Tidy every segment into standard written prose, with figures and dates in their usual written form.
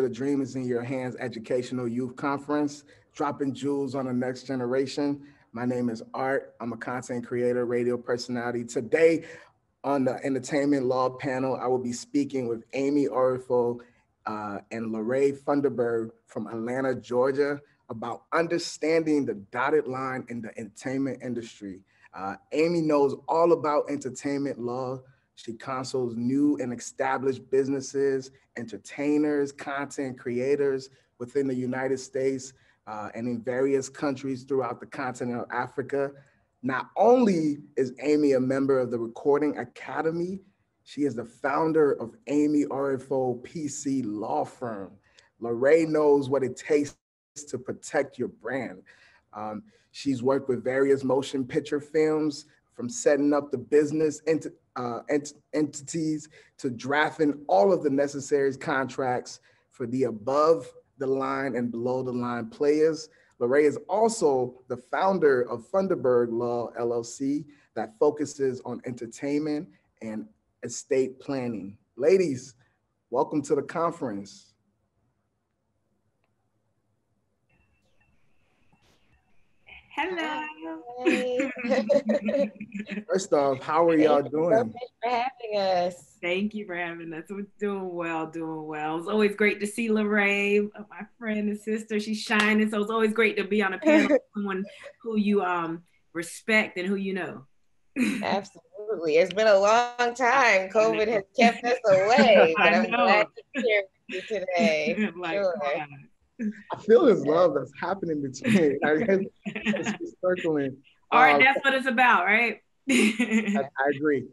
to the Dream is in Your Hands Educational Youth Conference, dropping jewels on the next generation. My name is Art. I'm a content creator, radio personality. Today on the entertainment law panel, I will be speaking with Amy Orifo and Lorraine Funderburg from Atlanta, Georgia, about understanding the dotted line in the entertainment industry. Amy knows all about entertainment law. She counsels new and established businesses, entertainers, content creators within the United States and in various countries throughout the continent of Africa. Not only is Amy a member of the Recording Academy, she is the founder of Amy Orifo PC Law Firm. Lorraine knows what it takes to protect your brand. She's worked with various motion picture films, from setting up the business entities to drafting all of the necessary contracts for the above the line and below the line players. Lorraine is also the founder of Funderburg Law LLC that focuses on entertainment and estate planning. Ladies, welcome to the conference. Hello. Hey. First off, how are y'all doing? Thank you so much for having us. Thank you for having us. We're doing well, doing well. It's always great to see Lorraine, my friend and sister. She's shining, so it's always great to be on a panel with someone who you respect and who you know. Absolutely. It's been a long time. COVID has kept us away, but I'm glad to be here with you today. Sure. I feel this love that's happening between. I guess it's circling. All right, that's what it's about, right? I agree.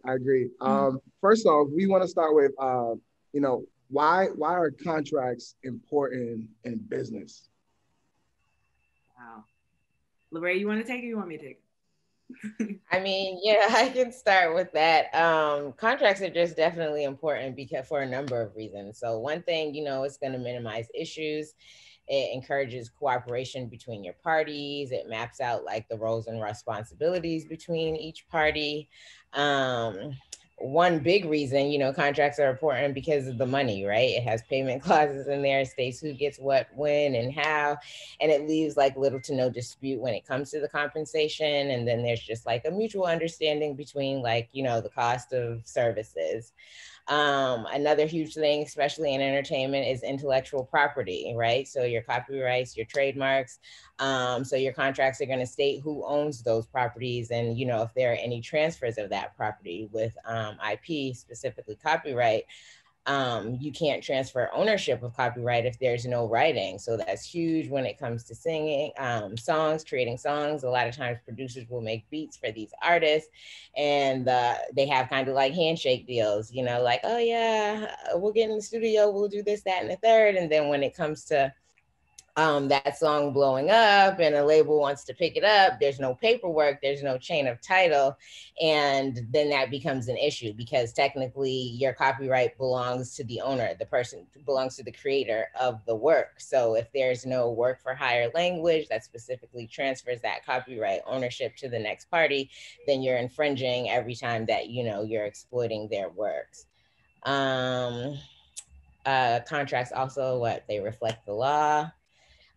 First off, we want to start with, why are contracts important in business? Wow. Lorraine, you want to take it or you want me to take it? I mean, yeah, I can start with that. Contracts are just definitely important because for a number of reasons. So one thing, it's going to minimize issues. It encourages cooperation between your parties. It maps out like the roles and responsibilities between each party. One big reason, contracts are important because of the money, right? It has payment clauses in there, states who gets what, when, and how, and it leaves like little to no dispute when it comes to the compensation. And then there's just like a mutual understanding between like, the cost of services. Another huge thing, especially in entertainment, is intellectual property, right? So your copyrights, your trademarks. So your contracts are going to state who owns those properties and, if there are any transfers of that property with IP, specifically copyright. You can't transfer ownership of copyright if there's no writing. So that's huge when it comes to singing, songs, creating songs. A lot of times producers will make beats for these artists and they have kind of like handshake deals, like, oh yeah, we'll get in the studio, we'll do this, that, and the third. And then when it comes to that song blowing up and a label wants to pick it up, there's no paperwork, there's no chain of title. And then that becomes an issue because technically your copyright belongs to the owner, the person belongs to the creator of the work. So if there's no work for hire language that specifically transfers that copyright ownership to the next party, then you're infringing every time that, you're exploiting their works. Contracts also, they reflect the law.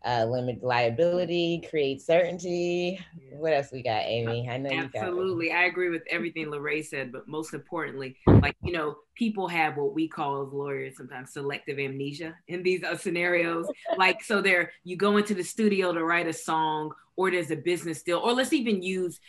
Limit liability, create certainty. What else we got, Amy? I know you got. Absolutely. I agree with everything Lorraine said, but most importantly, like, people have what we call as lawyers sometimes selective amnesia in these scenarios. Like, so you go into the studio to write a song, or there's a business deal, or let's even use,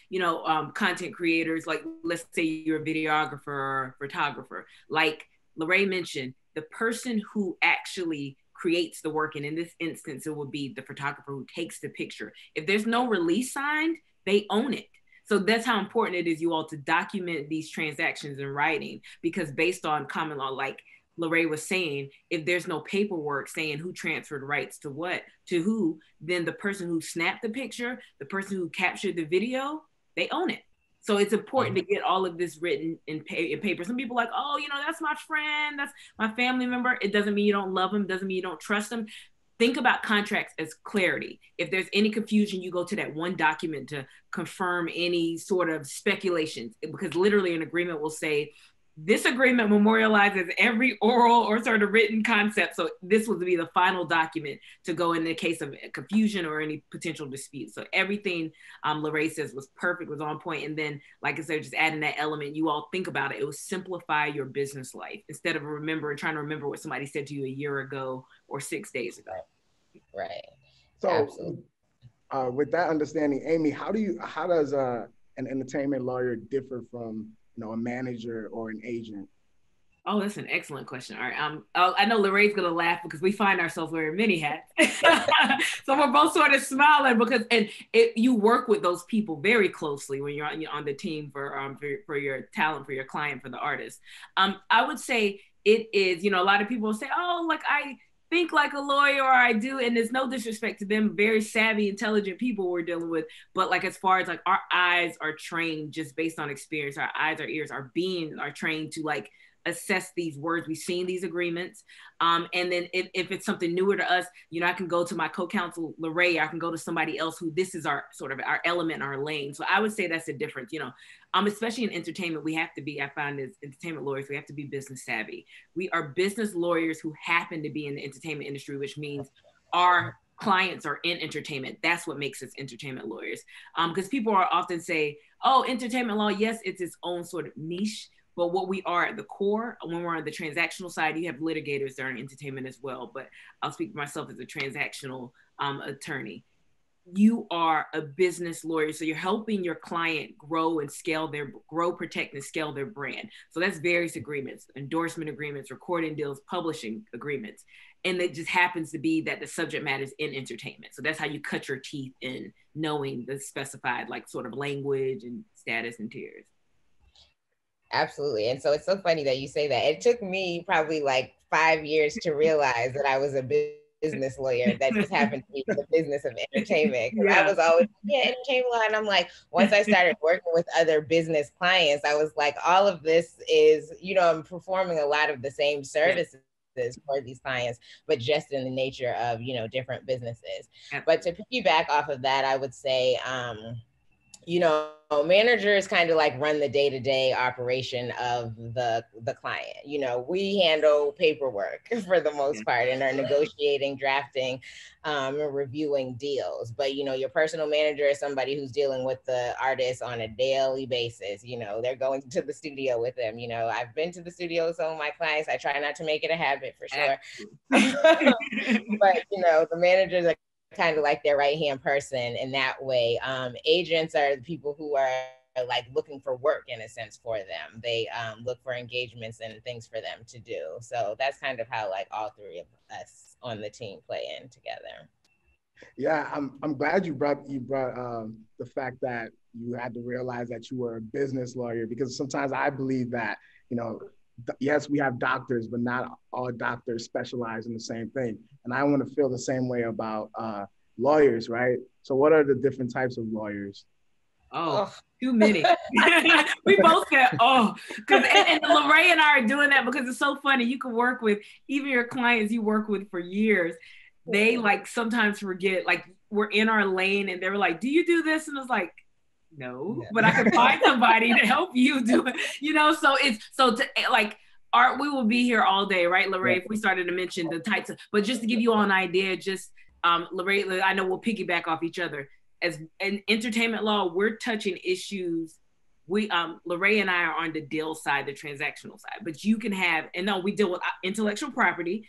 content creators. Like, let's say you're a videographer or photographer. Like Lorraine mentioned, the person who actually creates the work, and in this instance it would be the photographer who takes the picture. If there's no release signed, they own it. So that's how important it is, you all, to document these transactions in writing, because based on common law, like Lorraine was saying, if there's no paperwork saying who transferred rights to what, to who, then the person who snapped the picture, the person who captured the video, they own it. So it's important to get all of this written in paper. Some people are like, oh, that's my friend, that's my family member. It doesn't mean you don't love them, doesn't mean you don't trust them. Think about contracts as clarity. If there's any confusion, you go to that one document to confirm any sort of speculations, because literally an agreement will say, This agreement memorializes every oral or sort of written concept. So this would be the final document to go in the case of confusion or any potential dispute. So everything Lorraine says was perfect, was on point. And then, like I said, just adding that element, you all think about it. It will simplify your business life instead of trying to remember what somebody said to you a year ago or 6 days ago. Right. So Absolutely. With that understanding, Amy, how does an entertainment lawyer differ from a manager or an agent? Oh, that's an excellent question. All right. I know Lorraine's gonna laugh because we find ourselves wearing many hats. So we're both sort of smiling because you work with those people very closely when you're on the team for your talent, for your client, for the artist. I would say it is, a lot of people say, oh, like I think like a lawyer, or I do, and there's no disrespect to them, very savvy, intelligent people we're dealing with. But like as far as like our eyes are trained just based on experience, our eyes, our ears, are trained to like assess these words. We've seen these agreements. And then if it's something newer to us, I can go to my co-counsel, Lorraine, I can go to somebody else who this is our sort of our element, our lane. So I would say that's a difference, especially in entertainment, we have to be, I find as entertainment lawyers, we have to be business savvy. We are business lawyers who happen to be in the entertainment industry, which means our clients are in entertainment. That's what makes us entertainment lawyers. Because people are often say, oh, entertainment law, yes, it's its own sort of niche. But what we are at the core, when we're on the transactional side, you have litigators that are in entertainment as well. But I'll speak for myself as a transactional attorney. You are a business lawyer, so you're helping your client grow, protect, and scale their brand. So that's various agreements, endorsement agreements, recording deals, publishing agreements. And it just happens to be that the subject matter is in entertainment. So that's how you cut your teeth in knowing the specified like sort of language and status and tiers. Absolutely. And so it's so funny that you say that. It took me probably like 5 years to realize that I was a business lawyer that just happened to be in the business of entertainment. Because I was always, entertainment law. And I'm like, once I started working with other business clients, I was like, all of this is, I'm performing a lot of the same services for these clients, but just in the nature of, different businesses. But to piggyback off of that, I would say, managers kind of like run the day-to-day operation of the client. We handle paperwork for the most part and are negotiating, drafting, and reviewing deals. But your personal manager is somebody who's dealing with the artist on a daily basis. They're going to the studio with them. I've been to the studio with some of my clients. I try not to make it a habit for sure. But the managers are kind of like their right-hand person in that way. Agents are the people who are like looking for work in a sense for them. They look for engagements and things for them to do. So that's kind of how like all three of us on the team play in together. Yeah, I'm glad you brought the fact that you had to realize that you were a business lawyer, because sometimes I believe that, yes, we have doctors, but not all doctors specialize in the same thing. And I want to feel the same way about lawyers, right? So what are the different types of lawyers? Oh, too many. We both said, because and Lorraine and I are doing that because it's so funny. You can work with even your clients you work with for years. They like sometimes forget, like we're in our lane and they were like, do you do this? And it's like, no, but I can find somebody to help you do it, so art, we will be here all day, right, Lorraine? If we started to mention the types of, but just to give you all an idea, just Lorraine, I know we'll piggyback off each other. As in entertainment law, we're touching issues. Lorraine and I are on the deal side, the transactional side, but you can have, and no, we deal with intellectual property.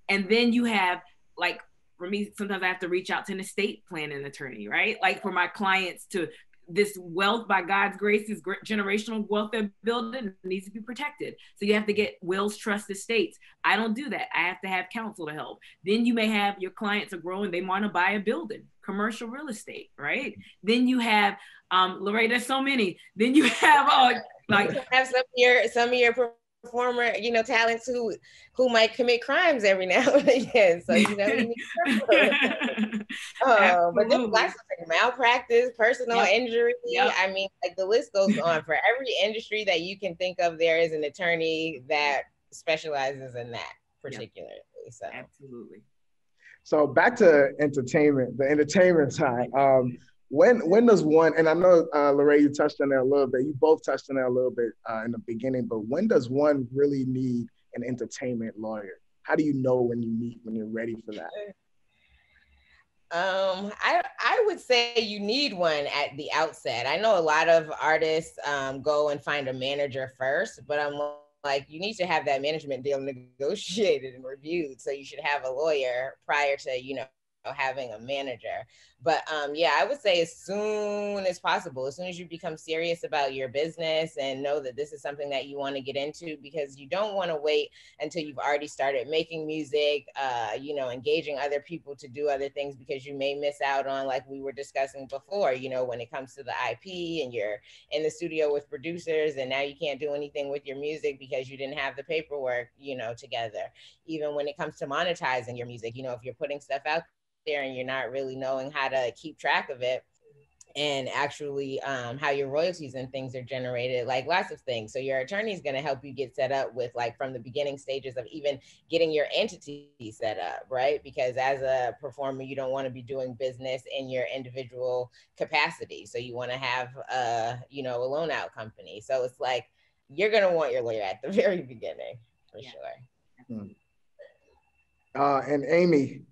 And then you have, like, for me, sometimes I have to reach out to an estate planning attorney, right? Like for my clients to, this wealth by God's grace, this generational wealth they're building needs to be protected. So you have to get wills, trust, estates. I don't do that. I have to have counsel to help. Then you may have your clients are growing. They want to buy a building, commercial real estate, right? Then you have, Lorraine, there's so many. Then you have like have some of your performer, talents who might commit crimes every now and again. So you need but there's lots of things, malpractice, personal injury. I mean, like the list goes on. For every industry that you can think of, there is an attorney that specializes in that particularly. So absolutely. So back to entertainment, the entertainment side. when does one, and I know Lorraine, you touched on that a little bit, you both touched on that a little bit in the beginning, but when does one really need an entertainment lawyer? How do you know when you're ready for that? I would say you need one at the outset. I know a lot of artists go and find a manager first, but I'm like, you need to have that management deal negotiated and reviewed. So you should have a lawyer prior to, having a manager. But yeah, I would say as soon as possible, as soon as you become serious about your business and know that this is something that you want to get into, because you don't want to wait until you've already started making music, engaging other people to do other things, because you may miss out on, like we were discussing before, when it comes to the IP and you're in the studio with producers and now you can't do anything with your music because you didn't have the paperwork, together. Even when it comes to monetizing your music, if you're putting stuff out there and you're not really knowing how to keep track of it, and actually how your royalties and things are generated, like lots of things. So your attorney is going to help you get set up with, like, from the beginning stages of even getting your entity set up, right? Because as a performer, you don't want to be doing business in your individual capacity. So you want to have a loan out company. So it's like you're going to want your lawyer at the very beginning, for Yeah. sure. Hmm. And Amy,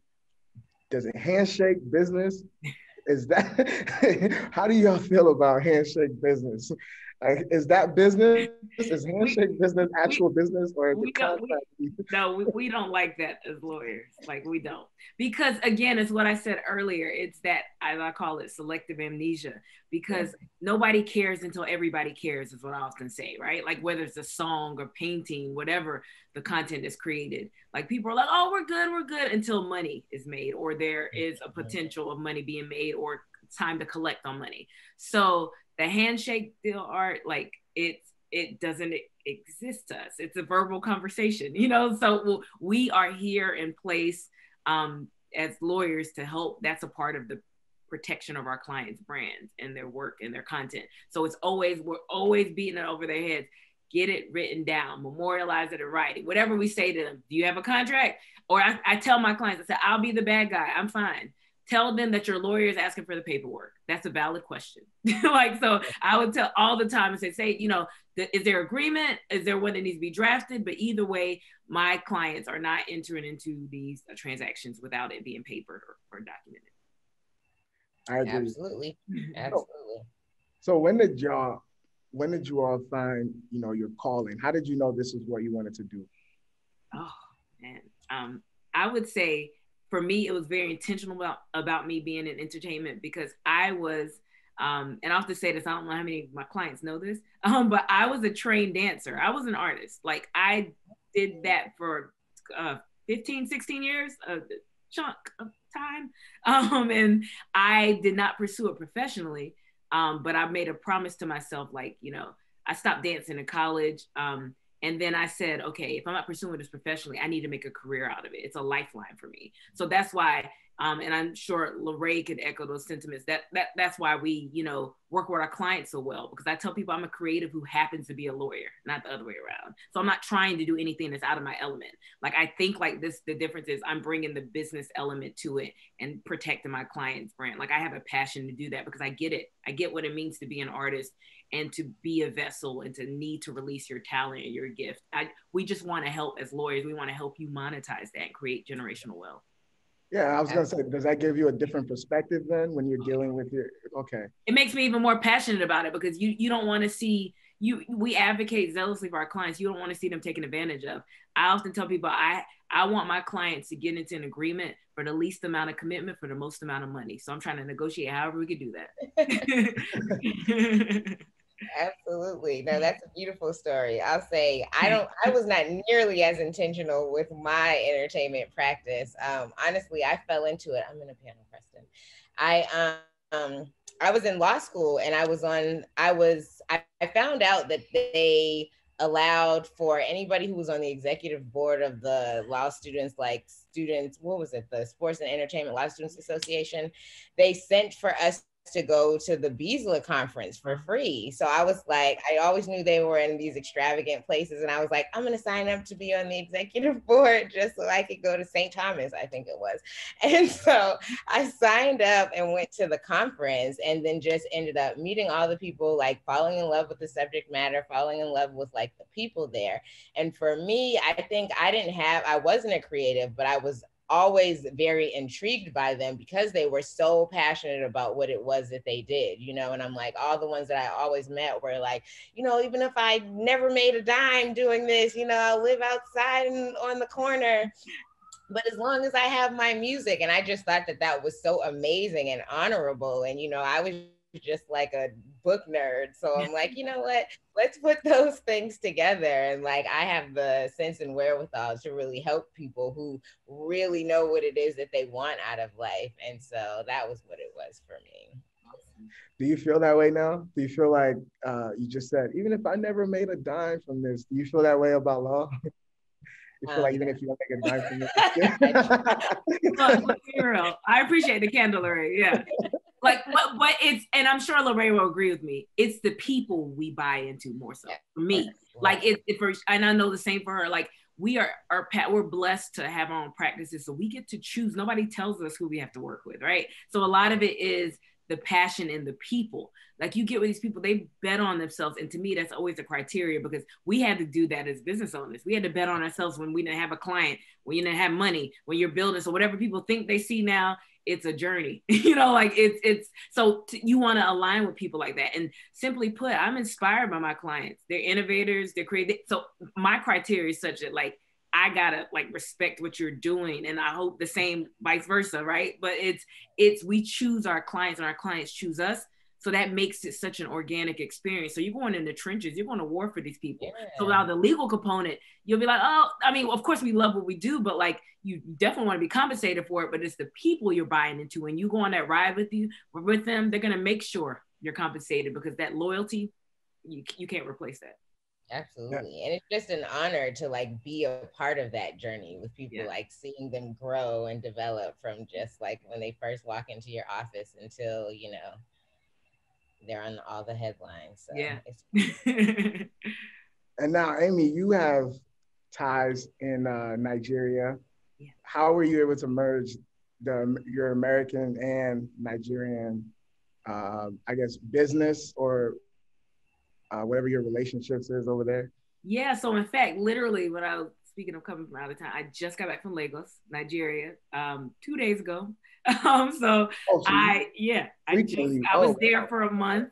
does a handshake business, is that, how do y'all feel about handshake business? Is that business? Is handshake we business actual we business, or is it we don't contract? we no we don't like that as lawyers, like we don't, because again, it's what I said earlier, it's that, as I call it, selective amnesia, because nobody cares until everybody cares, is what I often say, right? Like whether it's a song or painting, whatever the content is created, like people are like, oh, we're good until money is made, or there is a potential of money being made, or time to collect on money. So the handshake deal art, like it doesn't exist to us. It's a verbal conversation, So we are here in place as lawyers to help. That's a part of the protection of our clients' brands and their work and their content. So we're always beating it over their heads. Get it written down, memorialize it in writing. Whatever we say to them, do you have a contract? Or I tell my clients, I say, I'll be the bad guy. I'm fine. Tell them that your lawyer is asking for the paperwork. That's a valid question. Like, so I would tell all the time and say, is there agreement? Is there one that needs to be drafted? But either way, my clients are not entering into these transactions without it being papered or documented. I agree. Absolutely. So, Absolutely. so when did you all find, your calling? How did you know this is what you wanted to do? Oh man, I would say for me it was very intentional about me being in entertainment, because I was, and I have to say this, I don't know how many of my clients know this, but I was a trained dancer. I was an artist. Like I did that for 15, 16 years, a chunk of time, and I did not pursue it professionally. But I made a promise to myself, like, I stopped dancing in college. And then I said, okay, if I'm not pursuing this professionally, I need to make a career out of it. It's a lifeline for me. So that's why, and I'm sure Lorraine could echo those sentiments. That's why we, work with our clients so well, because I tell people I'm a creative who happens to be a lawyer, not the other way around. So I'm not trying to do anything that's out of my element. Like I think like this, the difference is I'm bringing the business element to it and protecting my client's brand. Like I have a passion to do that because I get it. I get what it means to be an artist and to be a vessel and to need to release your talent and your gift. We just want to help as lawyers. We want to help you monetize that and create generational wealth. Yeah, I was gonna say, does that give you a different perspective then when you're dealing with your, okay. It makes me even more passionate about it, because you don't want to see we advocate zealously for our clients. You don't want to see them taken advantage of. I often tell people I want my clients to get into an agreement for the least amount of commitment for the most amount of money. So I'm trying to negotiate however we could do that. Absolutely. No, that's a beautiful story. I'll say I was not nearly as intentional with my entertainment practice. Honestly, I fell into it. I'm in a piano, Preston. I was in law school and I found out that they allowed for anybody who was on the executive board of the law students, like students, what was it, the Sports and Entertainment Law Students Association. They sent for us to to go to the Beasla conference for free. So I was like, I always knew they were in these extravagant places. And I was like, I'm going to sign up to be on the executive board just so I could go to St. Thomas, I think it was. And so I signed up and went to the conference, and then just ended up meeting all the people, like falling in love with the subject matter, falling in love with like the people there. And for me, I think I wasn't a creative, but I was always very intrigued by them because they were so passionate about what it was that they did, you know. And I'm like, all the ones that I always met were like, you know, even if I never made a dime doing this, you know, I'll live outside and on the corner, but as long as I have my music. And I just thought that that was so amazing and honorable. And, you know, I was just like a book nerd. So I'm like, you know what? Let's put those things together. And like, I have the sense and wherewithal to really help people who really know what it is that they want out of life. And so that was what it was for me. Do you feel that way now? Do you feel like you just said, even if I never made a dime from this, do you feel that way about law? You feel like even if you don't make a dime from it? Look, real. I appreciate the candlery. Yeah. Like, but it's, and I'm sure Lorraine will agree with me, it's the people we buy into more so. For me, like and I know the same for her. Like, we're blessed to have our own practices, so we get to choose. Nobody tells us who we have to work with, right? So a lot of it is the passion in the people. Like, you get with these people, they bet on themselves. And to me, that's always a criteria, because we had to do that as business owners. We had to bet on ourselves when we didn't have a client, when you didn't have money, when you're building. So whatever people think they see now, it's a journey, you know, like you want to align with people like that. And simply put, I'm inspired by my clients. They're innovators, they're creative. So my criteria is such that, like, I gotta like respect what you're doing, and I hope the same vice versa, right? But we choose our clients and our clients choose us. So that makes it such an organic experience. So you're going in the trenches, you're going to war for these people. Yeah. So without the legal component, you'll be like, oh, I mean, of course we love what we do, but like, you definitely want to be compensated for it. But it's the people you're buying into. When you go on that ride with them, they're going to make sure you're compensated, because that loyalty, you can't replace that. Absolutely. And it's just an honor to like be a part of that journey with people, like seeing them grow and develop from just like when they first walk into your office until, you know, they're on all the headlines. So it's And now, Amy, you have ties in Nigeria. Yeah. How were you able to merge your American and Nigerian, I guess, business or whatever your relationships is over there? Yeah, so in fact, literally, when I was speaking of coming from out of town, I just got back from Lagos, Nigeria, 2 days ago. I was there for a month.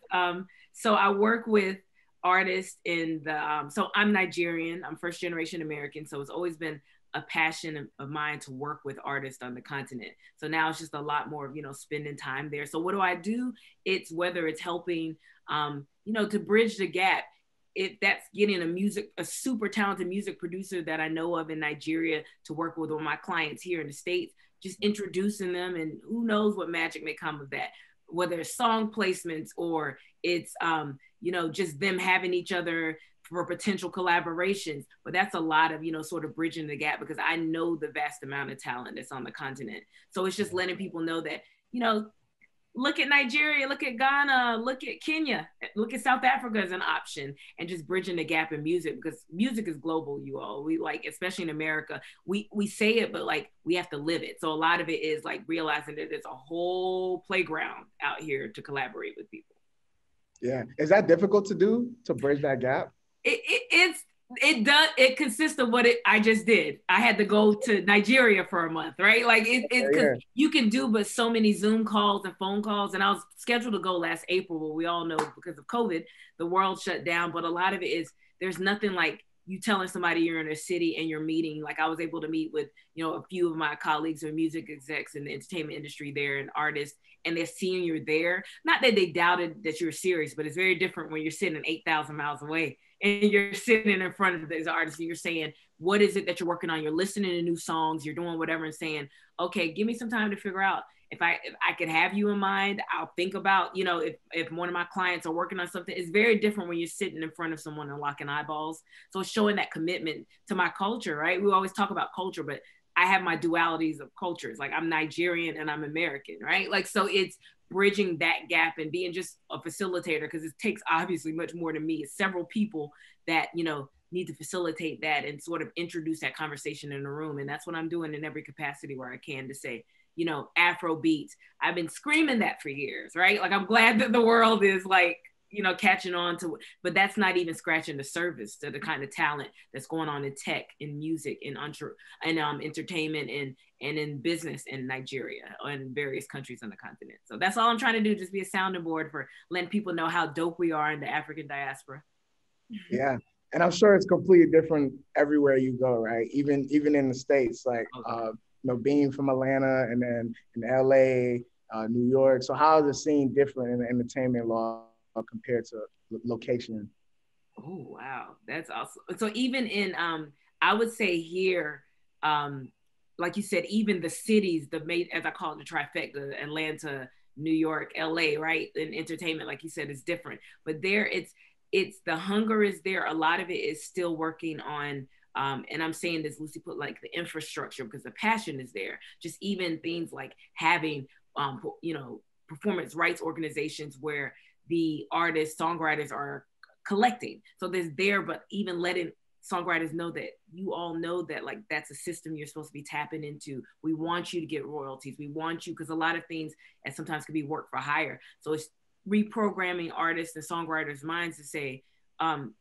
So I work with artists in the, so I'm Nigerian, I'm first generation American. So it's always been a passion of mine to work with artists on the continent. So now it's just a lot more of, you know, spending time there. So what do I do? It's whether it's helping, you know, to bridge the gap. If that's getting a super talented music producer that I know of in Nigeria to work with my clients here in the States, just introducing them, and who knows what magic may come of that, whether it's song placements or it's, you know, just them having each other for potential collaborations. But that's a lot of, you know, sort of bridging the gap, because I know the vast amount of talent that's on the continent. So it's just letting people know that, you know, look at Nigeria, look at Ghana, look at Kenya, look at South Africa as an option, and just bridging the gap in music, because music is global, you all. We like, especially in America, we say it, but like we have to live it. So a lot of it is like realizing that there's a whole playground out here to collaborate with people. Yeah. Is that difficult to do, to bridge that gap? It consists of what I just did. I had to go to Nigeria for a month, right? Like because you can do but so many Zoom calls and phone calls. And I was scheduled to go last April, but we all know because of COVID, the world shut down. But a lot of it is, there's nothing like you telling somebody you're in a city and you're meeting. Like I was able to meet with, you know, a few of my colleagues who are music execs in the entertainment industry there and artists, and they're seeing you're there. Not that they doubted that you're serious, but it's very different when you're sitting 8,000 miles away and you're sitting in front of these artists and you're saying, what is it that you're working on? You're listening to new songs, you're doing whatever, and saying, okay, give me some time to figure out if I could have you in mind. I'll think about, you know, if one of my clients are working on something. It's very different when you're sitting in front of someone and locking eyeballs. So it's showing that commitment to my culture, right? We always talk about culture, but I have my dualities of cultures. Like I'm Nigerian and I'm American, right? Like, so it's bridging that gap and being just a facilitator, because it takes obviously much more than me. It's several people that, you know, need to facilitate that and sort of introduce that conversation in the room. And that's what I'm doing in every capacity where I can, to say, you know, Afro beats. I've been screaming that for years, right? Like, I'm glad that the world is like, you know, catching on to it, but that's not even scratching the surface to the kind of talent that's going on in tech, in music, in entertainment, and in business in Nigeria and various countries on the continent. So that's all I'm trying to do, just be a sounding board for letting people know how dope we are in the African diaspora. Yeah. And I'm sure it's completely different everywhere you go, right? Even in the States, like you know, being from Atlanta and then in LA, New York. So how is the scene different in the entertainment law compared to location? Oh wow, that's awesome. So even in I would say here, like you said, even the cities, the main, as I call it, the trifecta, Atlanta, New York, LA, right? And entertainment, like you said, is different. But there it's the hunger is there. A lot of it is still working on and I'm saying this loosely put, like the infrastructure, because the passion is there. Just even things like having you know, performance rights organizations where the artists, songwriters are collecting. So there's there, but even letting songwriters know that you all know that, like, that's a system you're supposed to be tapping into. We want you to get royalties. We want you, because a lot of things and sometimes can be work for hire. So it's reprogramming artists and songwriters' minds to say,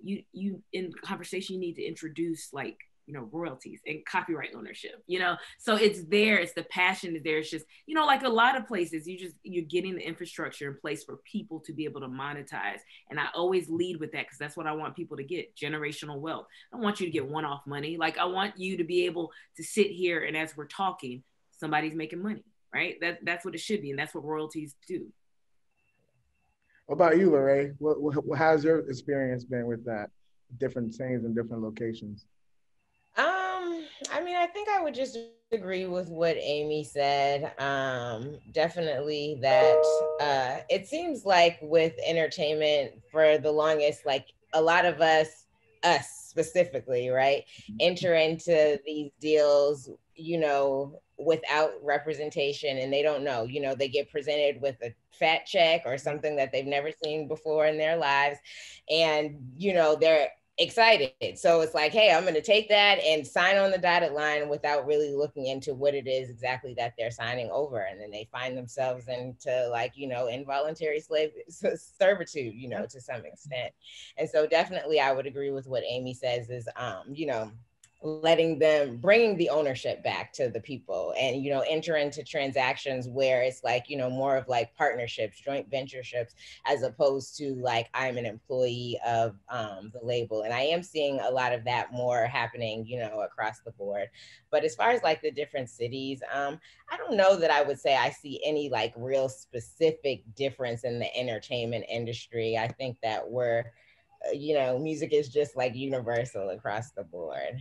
you in conversation, you need to introduce, like, you know, royalties and copyright ownership, you know. So it's there, it's the passion is there. It's just, you know, like a lot of places, you're getting the infrastructure in place for people to be able to monetize. And I always lead with that, because that's what I want people to get: generational wealth. I don't want you to get one-off money. Like, I want you to be able to sit here and as we're talking, somebody's making money, right? That's what it should be, and that's what royalties do. What about you, Lorraine? How's your experience been with that? Different things in different locations. I mean, I think I would just agree with what Amy said. Definitely that it seems like with entertainment for the longest, like a lot of us specifically, right, enter into these deals, you know, without representation, and they don't know, you know, they get presented with a fat check or something that they've never seen before in their lives, and you know, they're excited. So it's like, hey, I'm going to take that and sign on the dotted line without really looking into what it is exactly that they're signing over. And then they find themselves into, like, you know, involuntary slave servitude, you know, to some extent. And so definitely I would agree with what Amy says is, you know, letting them, bringing the ownership back to the people, and you know, enter into transactions where it's like, you know, more of like partnerships, joint ventureships, as opposed to like I'm an employee of the label. And I am seeing a lot of that more happening, you know, across the board. But as far as like the different cities, I don't know that I would say I see any like real specific difference in the entertainment industry. I think that we're you know, music is just like universal across the board.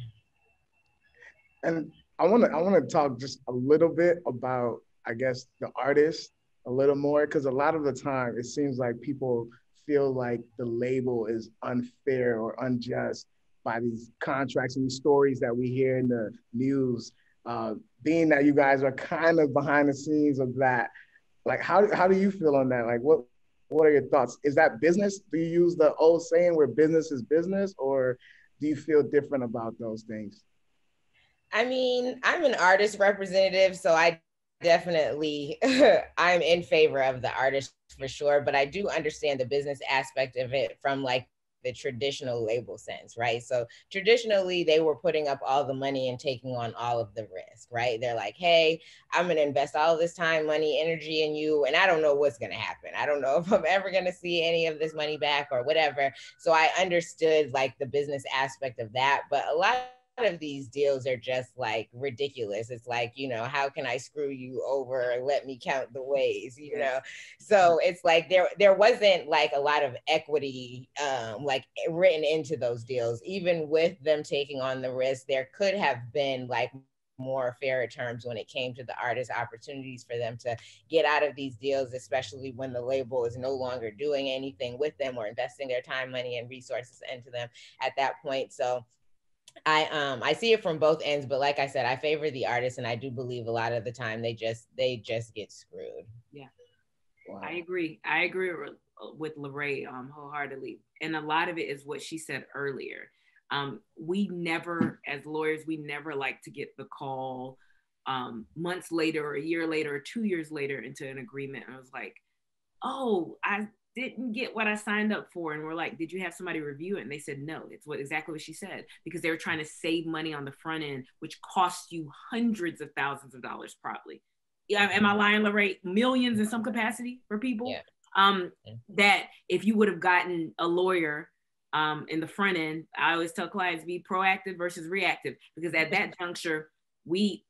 And I want to talk just a little bit about, I guess, the artist a little more, because a lot of the time it seems like people feel like the label is unfair or unjust by these contracts and these stories that we hear in the news. Being that you guys are kind of behind the scenes of that, like how do you feel on that? Like what are your thoughts? Is that business? Do you use the old saying where business is business, or do you feel different about those things? I mean, I'm an artist representative, so I definitely I'm in favor of the artist for sure, but I do understand the business aspect of it from like the traditional label sense, right? So traditionally they were putting up all the money and taking on all of the risk, right? They're like, hey, I'm going to invest all this time, money, energy in you, and I don't know what's going to happen. I don't know if I'm ever going to see any of this money back or whatever. So I understood like the business aspect of that, but a lot of these deals are just like ridiculous. It's like, you know, how can I screw you over? Let me count the ways, you know? So it's like there wasn't like a lot of equity like written into those deals. Even with them taking on the risk, there could have been like more fairer terms when it came to the artists, opportunities for them to get out of these deals, especially when the label is no longer doing anything with them or investing their time, money, and resources into them at that point. So I see it from both ends, but like I said, I favor the artist, and I do believe a lot of the time they just get screwed. Yeah. Wow. I agree. I agree with Lorraine wholeheartedly. And a lot of it is what she said earlier. We never, as lawyers, we never like to get the call months later or a year later or 2 years later into an agreement. And I was like, oh, I didn't get what I signed up for. And we're like, did you have somebody review it? And they said, no, it's exactly what she said, because they were trying to save money on the front end, which costs you hundreds of thousands of dollars probably. Yeah, am I lying, Lorraine? Millions in some capacity for people. Yeah. That if you would have gotten a lawyer in the front end, I always tell clients be proactive versus reactive, because at that juncture, we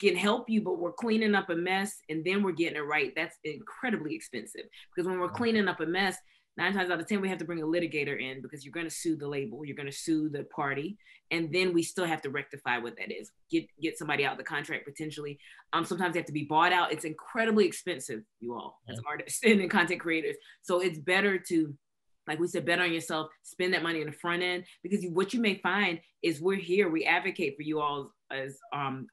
can help you, but we're cleaning up a mess and then we're getting it right. That's incredibly expensive, because when we're cleaning up a mess, 9 times out of 10, we have to bring a litigator in, because you're going to sue the label, you're going to sue the party, and then we still have to rectify what that is. Get somebody out of the contract potentially. Sometimes they have to be bought out. It's incredibly expensive, you all, as artists and content creators. So it's better to, like we said, bet on yourself, spend that money in the front end, because what you may find is we're here, we advocate for you all as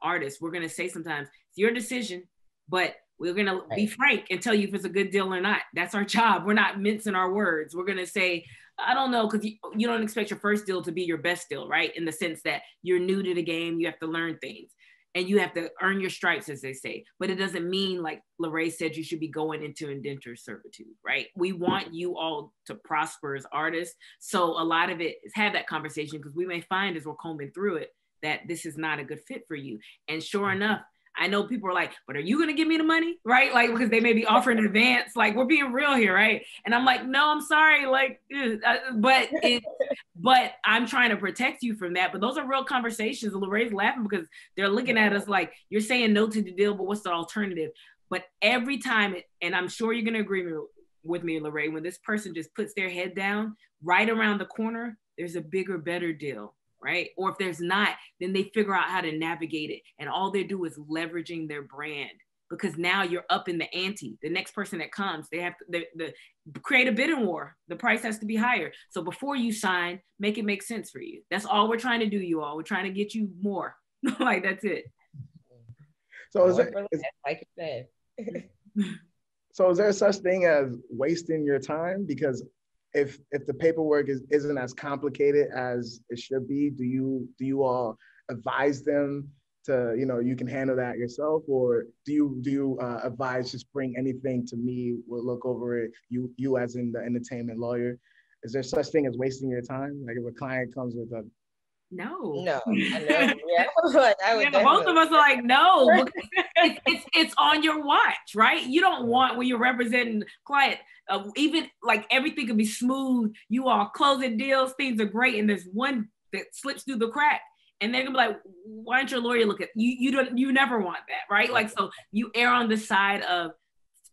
artists. We're going to say sometimes it's your decision, but we're going to be frank and tell you if it's a good deal or not. That's our job. We're not mincing our words. We're going to say, I don't know, because you don't expect your first deal to be your best deal, right? In the sense that you're new to the game, you have to learn things. And you have to earn your stripes, as they say. But it doesn't mean, like Lorraine said, you should be going into indenture servitude, right? We want you all to prosper as artists. So a lot of it is have that conversation, because we may find as we're combing through it that this is not a good fit for you. And sure enough, I know people are like, but are you going to give me the money? Right? Like, because they may be offering in advance. Like, we're being real here, right? And I'm like, no, I'm sorry. Like, but I'm trying to protect you from that. But those are real conversations. Lorraine's laughing because they're looking at us like, you're saying no to the deal, but what's the alternative? But every time, and I'm sure you're going to agree with me, Lorraine, when this person just puts their head down, right around the corner, there's a bigger, better deal. Right? Or if there's not, then they figure out how to navigate it. And all they do is leveraging their brand, because now you're up in the ante. The next person that comes, they have to create a bidding war. The price has to be higher. So before you sign, make it make sense for you. That's all we're trying to do, you all. We're trying to get you more. Like, that's it. So like you said. So is there such thing as wasting your time? Because if the paperwork isn't as complicated as it should be, do you all advise them to, you can handle that yourself, or do you advise just bring anything to me, we'll look over it, you as in the entertainment lawyer? Is there such thing as wasting your time? Like if a client comes with a No. I know. Yeah. I would both of us are like, no, because it's on your watch, right? You don't want, when you're representing client, even like everything could be smooth, you are closing deals, things are great, and there's one that slips through the crack, and they're gonna be like, why don't your lawyer look at you never want that, right? Like, so you err on the side of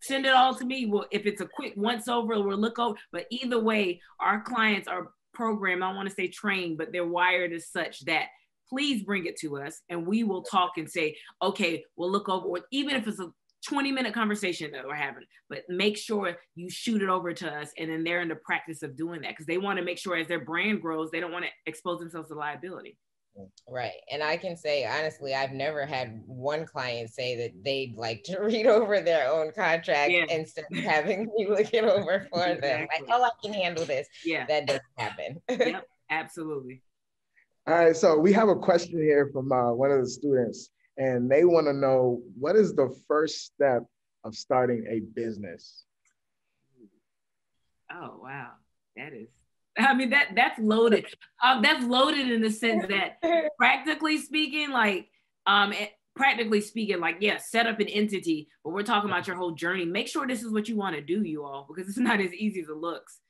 send it all to me. Well, if it's a quick once over, we'll look over. But either way, our clients are programmed, I don't want to say trained, but they're wired as such that please bring it to us and we will talk and say, okay, we'll look over it, even if it's a 20-minute conversation that we're having, but make sure you shoot it over to us. And then they're in the practice of doing that, because they want to make sure as their brand grows, they don't want to expose themselves to liability. Right. And I can say, honestly, I've never had one client say that they'd like to read over their own contract instead of having me look it over for them. Like, oh, I can handle this. Yeah. That doesn't happen. Yep, absolutely. All right. So we have a question here from one of the students, and they want to know, what is the first step of starting a business? Oh, wow. That is, I mean, that's loaded. That's loaded in the sense that practically speaking, like, set up an entity, but we're talking about your whole journey. Make sure this is what you want to do, you all, because it's not as easy as it looks.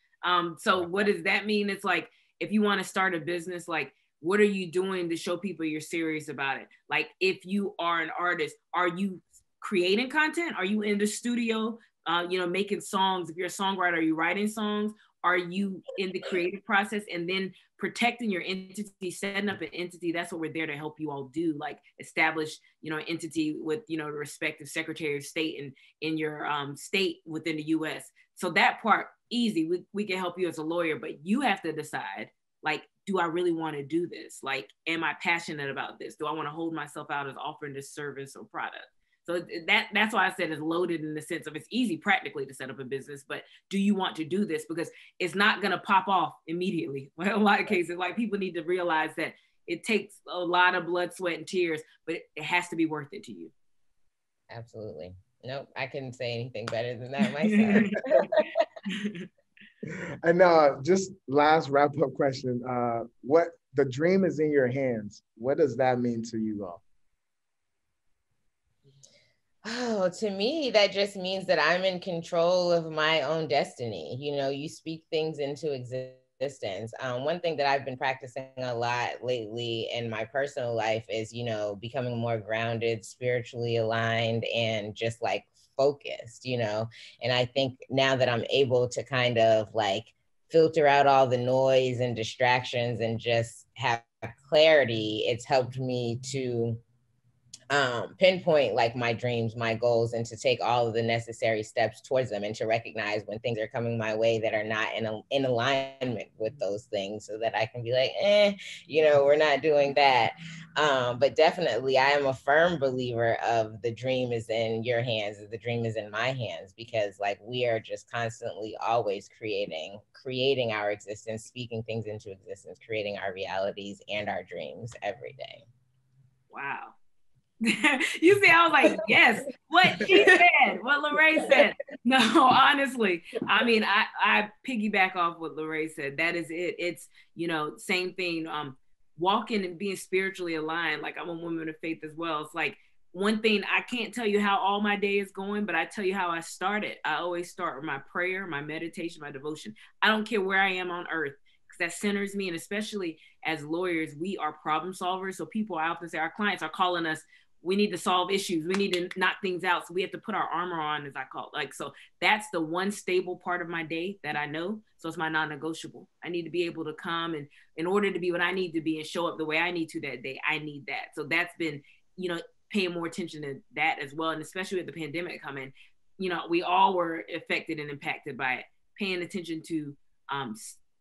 So what does that mean? It's like, if you want to start a business, like, what are you doing to show people you're serious about it? Like, if you are an artist, are you creating content? Are you in the studio, making songs? If you're a songwriter, are you writing songs? Are you in the creative process? And then protecting your entity, setting up an entity. That's what we're there to help you all do, like establish, an entity with, the respective Secretary of State and in your state within the US. So that part, easy. We can help you as a lawyer, but you have to decide, like, do I really want to do this? Like, am I passionate about this? Do I want to hold myself out as offering this service or product? So that's why I said it's loaded in the sense of it's easy practically to set up a business, but do you want to do this? Because it's not going to pop off immediately. Well, in a lot of cases, like people need to realize that it takes a lot of blood, sweat, and tears, but it has to be worth it to you. Absolutely. Nope, I couldn't say anything better than that myself. And just last wrap up question. What the dream is in your hands. What does that mean to you all? Oh, to me, that just means that I'm in control of my own destiny. You know, you speak things into existence. One thing that I've been practicing a lot lately in my personal life is, you know, becoming more grounded, spiritually aligned, and just like focused, you know. And I think now that I'm able to kind of like filter out all the noise and distractions and just have clarity, it's helped me to pinpoint like my dreams, my goals, and to take all of the necessary steps towards them, and to recognize when things are coming my way that are not in alignment with those things, so that I can be like, you know, we're not doing that. But definitely, I am a firm believer of the dream is in your hands, the dream is in my hands, because like we are just constantly always creating our existence, speaking things into existence, creating our realities and our dreams every day. Wow. You see, I was like, yes, what she said, what Lorraine said. No, honestly, I mean, I piggyback off what Lorraine said. That is it. It's, you know, same thing. Walking and being spiritually aligned. Like I'm a woman of faith as well. It's like one thing, I can't tell you how all my day is going, but I tell you how I started. I always start with my prayer, my meditation, my devotion. I don't care where I am on earth, because that centers me. And especially as lawyers, we are problem solvers. So people, I often say, our clients are calling us, we need to solve issues. We need to knock things out. So we have to put our armor on, as I call it. Like, so that's the one stable part of my day that I know. So it's my non-negotiable. I need to be able to come, and in order to be what I need to be and show up the way I need to that day, I need that. So that's been, you know, paying more attention to that as well. And especially with the pandemic coming, you know, we all were affected and impacted by it. Paying attention to,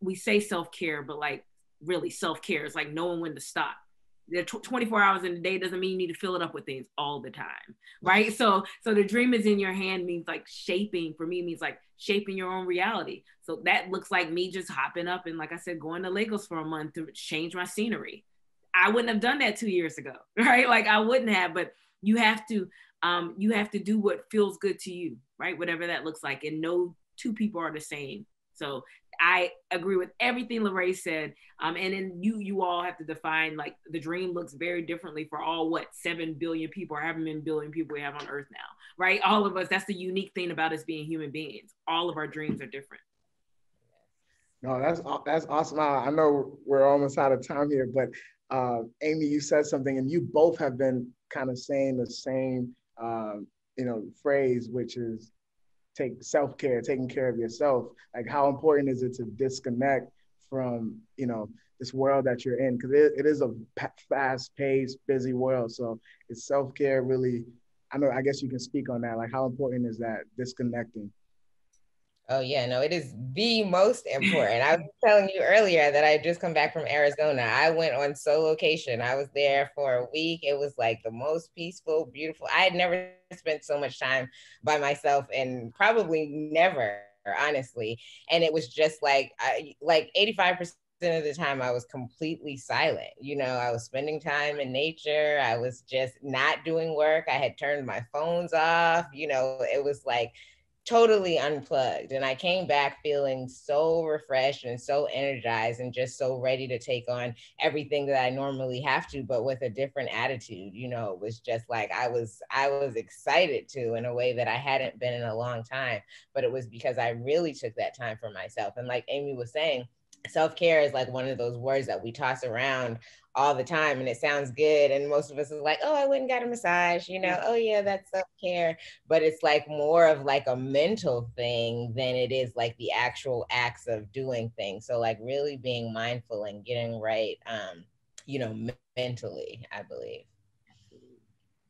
we say self-care, but like really self-care is like knowing when to stop. There 24 hours in a day doesn't mean you need to fill it up with things all the time, right? So the dream is in your hand means like shaping, for me, means like shaping your own reality. So that looks like me just hopping up and, like I said, going to Lagos for a month to change my scenery. I wouldn't have done that 2 years ago, right? Like I wouldn't have, but you have to do what feels good to you, right? Whatever that looks like, and no two people are the same. So I agree with everything Lorraine said. And then you all have to define, like, the dream looks very differently for all 7 billion people, or however many billion people we have on earth now, right? All of us, that's the unique thing about us being human beings. All of our dreams are different. No, that's awesome. I know we're almost out of time here, but Amy, you said something, and you both have been kind of saying the same, phrase, which is take self-care, taking care of yourself. Like, how important is it to disconnect from, this world that you're in? Because it is a fast-paced, busy world. So it's self-care really, I guess you can speak on that. Like, how important is that, disconnecting? Oh yeah, no, it is the most important. I was telling you earlier that I had just come back from Arizona. I went on solocation. I was there for a week. It was like the most peaceful, beautiful. I had never spent so much time by myself, and probably never, honestly. And it was just like 85% of the time I was completely silent. I was spending time in nature. I was just not doing work. I had turned my phones off. It was like totally unplugged. And I came back feeling so refreshed and so energized and just so ready to take on everything that I normally have to, but with a different attitude. It was just like I was excited to, in a way that I hadn't been in a long time. But it was because I really took that time for myself. And like Amy was saying, self-care is like one of those words that we toss around all the time, and it sounds good, and most of us is like, oh, I went and got a massage, oh yeah, that's self-care. But it's like more of like a mental thing than it is like the actual acts of doing things. So like really being mindful and getting right, mentally, I believe.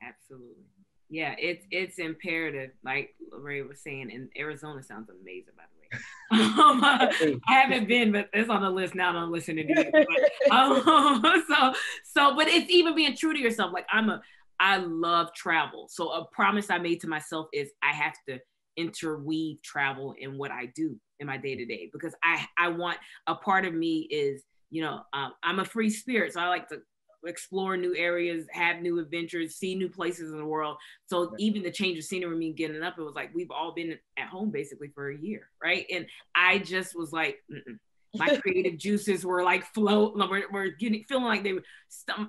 Absolutely. Yeah, it's imperative, like Lorraine was saying. And Arizona sounds amazing, by the way. I haven't been, but it's on the list now. I'm listening to you. But it's even being true to yourself. Like I love travel. So a promise I made to myself is I have to interweave travel in what I do in my day to day, because I want, a part of me is, I'm a free spirit. So I like to explore new areas, have new adventures, see new places in the world. So even the change of scenery, me getting up, it was like, we've all been at home basically for a year. Right. And I just was like, my creative juices were like we're feeling like they were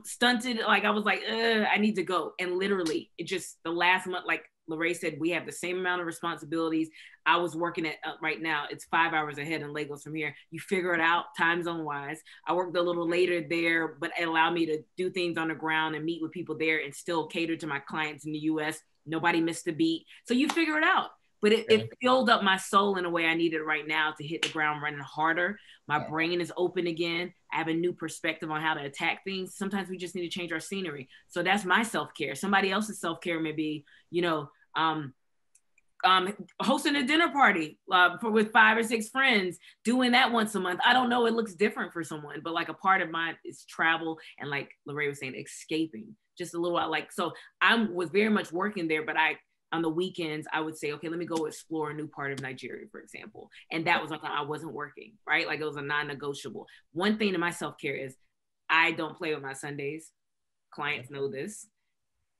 stunted. Like I was like, I need to go. And literally it just, the last month, like Lorraine said, we have the same amount of responsibilities. I was working at, right now, it's 5 hours ahead in Lagos from here. You figure it out time zone wise. I worked a little later there, but it allowed me to do things on the ground and meet with people there and still cater to my clients in the US. Nobody missed a beat. So you figure it out. But it filled up my soul in a way I needed right now to hit the ground running harder. My brain is open again. I have a new perspective on how to attack things. Sometimes we just need to change our scenery. So that's my self-care. Somebody else's self-care may be, hosting a dinner party with 5 or 6 friends, doing that once a month. I don't know. It looks different for someone, but like a part of mine is travel. And like Lorraine was saying, escaping just a little. So I was very much working there, but on the weekends, I would say, okay, let me go explore a new part of Nigeria, for example. And that was like, I wasn't working, right? Like it was a non-negotiable. One thing to my self-care is I don't play with my Sundays. Clients know this.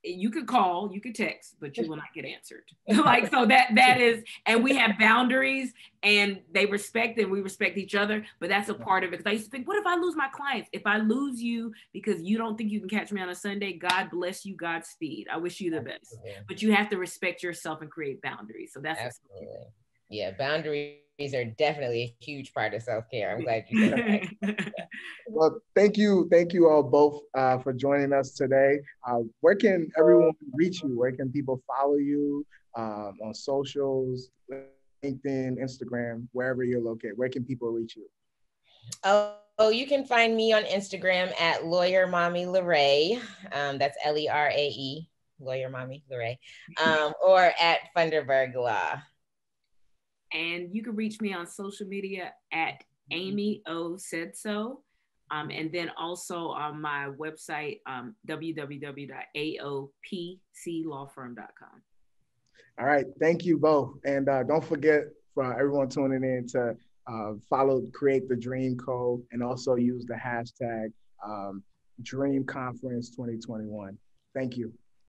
You could call, you could text, but you will not get answered. Like, so that is, and we have boundaries and they respect and we respect each other, but that's a part of it. Cause I used to think, what if I lose my clients? If I lose you because you don't think you can catch me on a Sunday, God bless you, Godspeed. I wish you the best, but you have to respect yourself and create boundaries. So that's absolutely. Yeah, boundaries are definitely a huge part of self-care. I'm glad you said that. Well, thank you all both for joining us today. Where can everyone reach you? Where can people follow you on socials, LinkedIn, Instagram, wherever you're located? Where can people reach you? Oh, you can find me on Instagram at Lawyer Mommy Lerae. That's Lerae, Lawyer Mommy Lerae, or at Funderburg Law. And you can reach me on social media at Amy O Said So. And then also on my website, www.aopclawfirm.com. All right. Thank you both. And don't forget, for everyone tuning in, to follow Create the Dream Code and also use the hashtag Dream Conference 2021. Thank you.